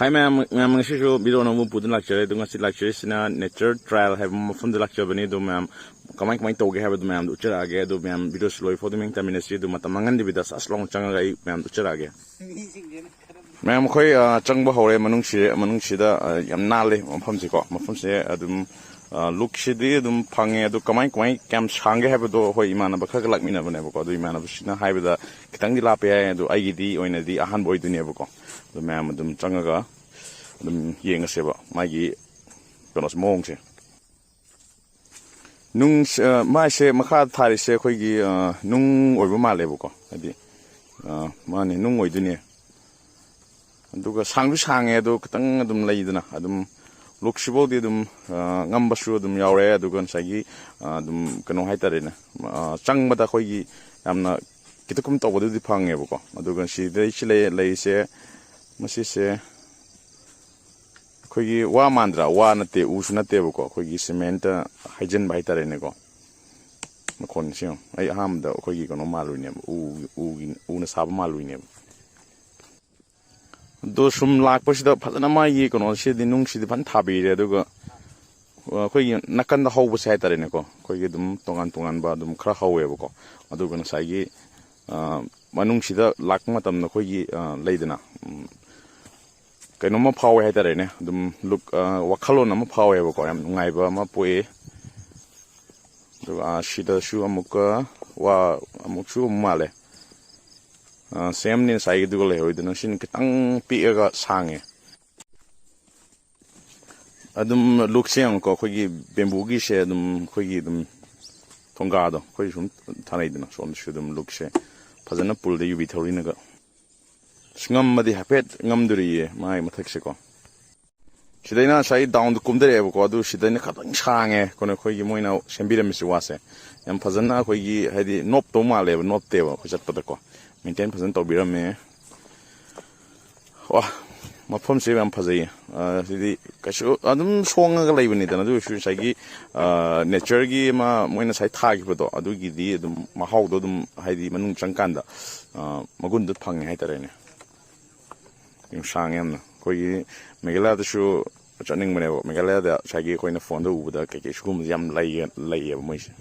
Hi ma'am, ma'am ngasi so biro na mo pudin lecture do ngasi lecture sina nature trial have mo fund lecture bani do ma'am kamay toge have do ma'am do chira age do ma'am biro slow for the ming terminus do matamangan di bidas as long changa gai ma'am do chira age ma'am khoi changba hore manung si da yam nale mafam si ko mafam se adum look si di adum phange do kamay cam sange have do hoi imana ba khak lak mina bane ko do imana sina have da kitang di la pe do ai di oina di ahan boy du ne ko the ma'am dum changaga dum yeng seba magi konos mong se nung mai se makha thari se khoi gi nung oiba ma lebo ko adi mani nung oi duni aduga sangdu sange do kitang dum leiduna adum loksibo di dum ngamba su dum yaure aduga sagi dum kano haitare na changmada khoi gi yamna kitakum tawdu di phange bo ko aduga si dei chile lei se masi se khoi wa mandra wa na te u su na te ko khoi cement haijen bai tare ne ko makon se ai ham da khoi ko no malu ne u na sab malu ne do sum lak pa sida phana ma yi ko no se dinung si ban thabi re do ko khoi nakan da hobu sai tare ne ko khoi dum tongan ba dum khra hawe ko adu ko na sai gi manung sida lak ma tam na khoi leidana kaya nung mapawe hai tare ne, dum look wakalo na mapawe ba ko yam ngai ba mapoe, do shida shu amuka wa amuk shu male, same ni sai du le hoi dun sin kitang pi ga sange, adum look siang ko khoi bamboo gi she dum khoi dum thongga do khoi sum thanai dun so shu dum look she phajana pul de yubi thori na ga ngam madi hapet ngam duri mai mathak se ko sidaina sai down the kumdare ko adu sidaina khatang sange kono khoi gi moina sembiram si wase yam phajana khoi gi hadi nop to male nop te ba khojat pada ko maintain phajan to biram me wa mafam se yam phajai sidi kasu adum songa ga leibani dana du shu sai gi nature gi ma moina sai tha gi bodo adu gi di adum mahau do dum hadi manung changkanda magun dut phang hai tare ne yung sangem na koi megala da shu chaning mane bo megala da sagi koi na phone da u da ke shum yam lai ya mo ise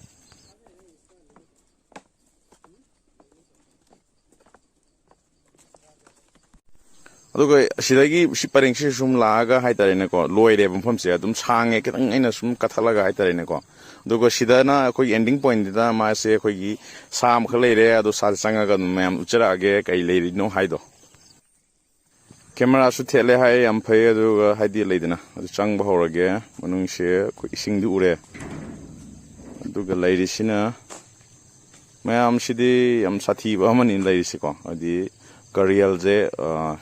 adugo sidagi siparing si sum la ga hai tare ne ko loi re bum pham se adum sange kitang aina sum kathala ga hai tare ne ko adugo sidana koi ending point da ma se koi gi sam khlei re adu sal sanga ga mem uchara ge kai le no hai do camera su thele hai am phai adu haidi leidina adu changba horage manung se ko ising du ure adu ga leiri sina mayam sidi am sathi ba mani leiri si ko adi karial je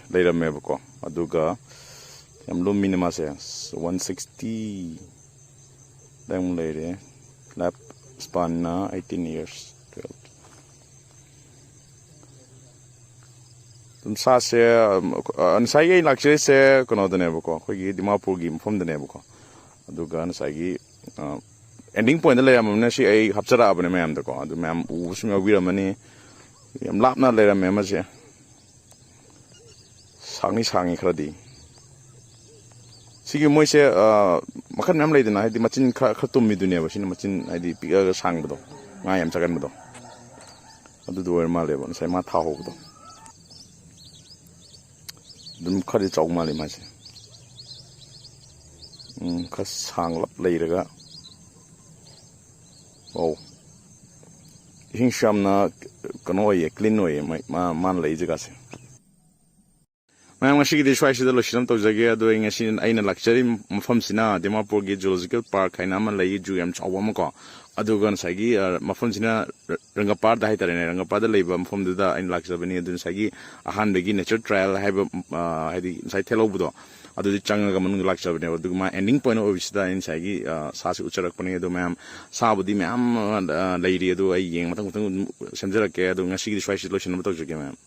leirame ba ko adu ga am lum minima se 160 dang leire lap span na 18 years 12 sa se sai gi luxury se kono de ne ko khoi Dimapur gi mfom de ne ko adu ga sai gi ending point le am na si ai hapchara ab ne ma'am de ko adu ma'am u sum ya wira mani yam lap na le ra me ma se sangi khradi sigi moi se makhan ma'am le de na di machin khatum mi du ne ba sin machin ai di pi ga sang ba do nga yam chagan ba do adu do ma le ba sai ma tha ho ba do dum khari chau ma le ma se kha sang lap lei raga oh hing sham na kano ye clean oye ma man lei jaga se ma ngasi gi shwai sida lo shinam to jage ado ngasi aina luxury mafam sina Dimapur gi zoological park haina man lei ju yam chaw ma ko adu gan sagi mafam sina Rangapahar da haitare ne Rangapahar da leiba mafam da aina luxury bani adu sagi ahan begi nature trial haiba hadi sai thelo budo adu di changa ga manung luxury ne adu ma ending point of sida in sagi sa se ucharak pani adu ma'am sa budi ma'am leiri adu ai yeng matang semjara ke adu ngasi gi shwai sida lo shinam to jage ma'am